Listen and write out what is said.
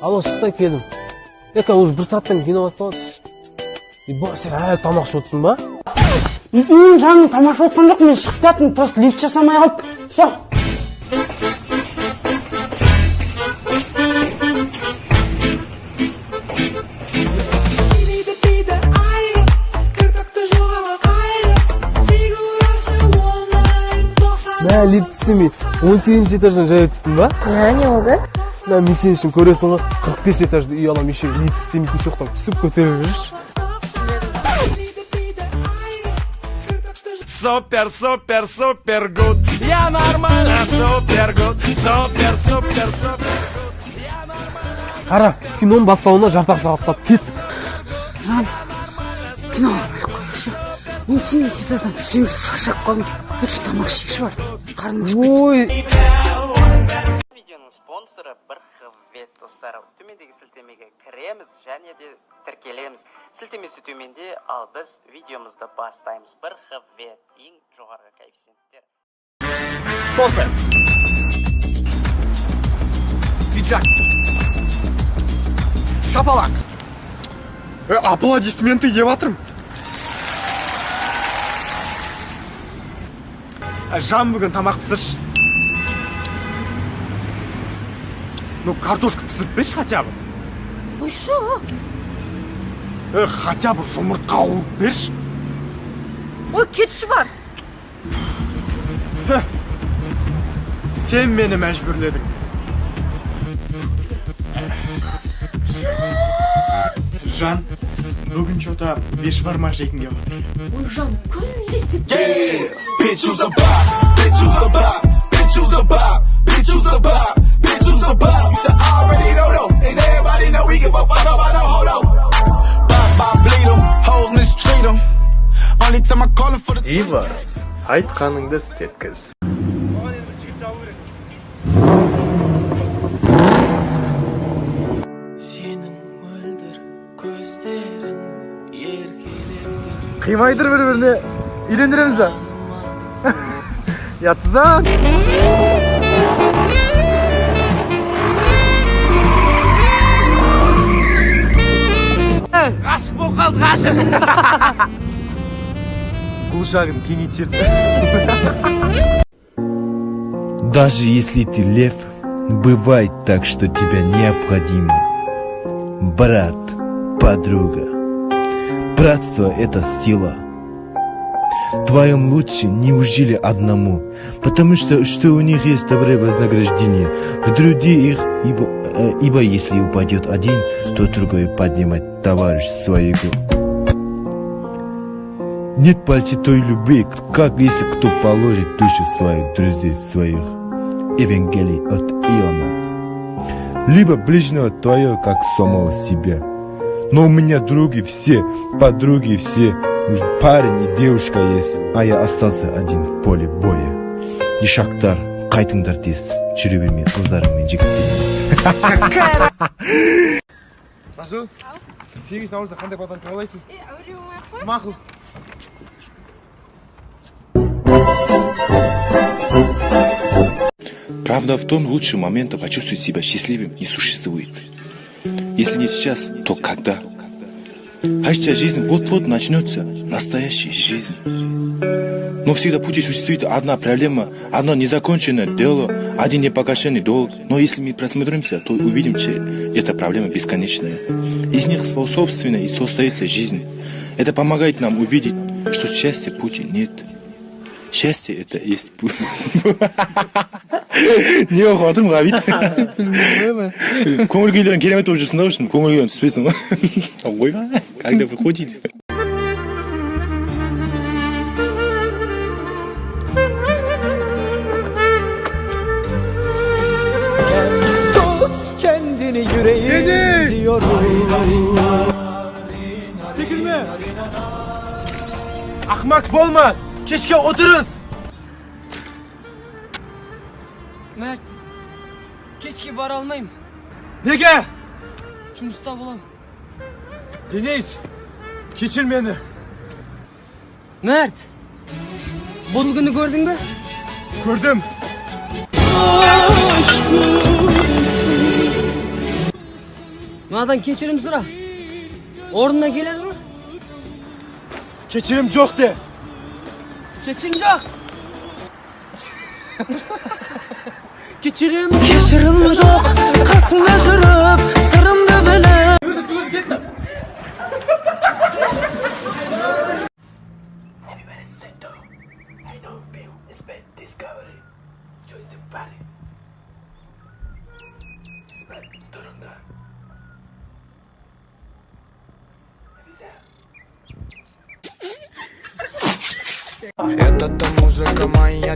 Алло, шықсай келдім. Ека, уже 1 сааттан кино басталады. Бар, сен әлі тамақ ішіп отырсың ба? Жаным, тамақ ішіп отқан жоқ, мен шығып кеттім, просто лифт жасамай қалып. Все. Мә, лифт істемейді. 18 этаждан жай өтістің ба? Не oldu? Мен сен үшін көресің ғой, 45 этажды үй алам, еще лифт істемейді, соқтан түсіп көтеріп жүрші. Супер, супер, супер гуд. Я нормально, супер гуд. Супер, супер, супер гуд. Я нормально. Қара, киноның бастауына жарты сағаттап кеттік. Жан, кино алмай қойшы. Мен сені сетаздан түсем деп шаршап қалдым. Лучше тамақ ішейікші бар. Қарным ашып кетті. Ой. Видеоның спонсоры бір хвет достары. Төмендегі сілтемеге кіреміз және де тіркелеміз. Сілтемесі төменде, ал біз видеомызды бастаймыз. Бір хвет, ең жоғарғы коэффициенттер. Кофе. Пиджак. Шапалақ. Аплодисменты деп жатырмын. Жан бүгін тамақ пісірші. Ну, картошка пісіріп берші хотя бы. Ой, шо? Хотя бы жұмыртқа қуырып берші. Ой, кетші бар. Сен мені мәжбүрледің. Жан, бүгін что-то бешбармақ жейтін келіп отыр. Ой, Жан, күнде істеп. Bitch, you's a bop. Bitch, you's a bop. Bitch, you's a bop. Bitch, you's a bop. Bitch, you's a bop. You already know, and everybody know we give a fuck about no hold on. Bop, bop, bleed them. Hoes mistreat them. Only time I call for the... Иварс, айтқаныңды істеткіз. Қимайдыр бір-біріне. Үйлендіреміз да. Ятсызан. Ғашық болып қалды, ғашық. Құлшағын кеңейтер. Даже если ты лев, бывает так, что тебе необходимо. Брат, подруга. Братство — это сила. Твоим лучше неужели одному, потому что у них есть доброе вознаграждение в труде их, ибо если упадет один, то другой поднимет товарищ своего. Нет больше той любви, как если кто положит душу своих друзей своих. Евангелие от Иоанна. Либо ближнего твоего, как самого себя. Но у меня други все, подруги все, парень и девушка есть, а я остался один в поле боя. И Шахтар, қайтыңдар тез, жүре бермей қыздарым мен жігіттерім. Сашу, 8 наурызда қандай бадам қалайсың? Әуре оңай қой. Мақұл. Правда в том, лучшего момента почувствовать себя счастливым не существует. Если не сейчас, то когда? Хотя жизнь вот-вот начнется, настоящая жизнь. Но всегда пути существует одна проблема, одно незаконченное дело, один непогашенный долг. Но если мы просмотримся, то увидим, что эта проблема бесконечная. Из них собственно и состоится жизнь. Это помогает нам увидеть, что счастья пути нет. Счастье — это есть путь. Не оқыдым, ғабит. Көңіл күйлерін керемет болып жүрсің да үшін, көңіл күйлерін түспесің ғой. Ойға, когда выходит. Tut kendini yüreğin diyorum. Sekilme. Ahmak bolma. Keşke oturuz. Mert, keşke bar almayayım. Nege? Жұмыста болам. Deniz, geçir beni. Mert, бұл күні көрдің бе? Gördüm. Madan kechirim so'ra. O'rnidan keladimi? Kechirim yo'q de. Kechirim yo'q. Kechirim yo'q. Qasmga yurib, sirimni bilib. Это та музыка моя,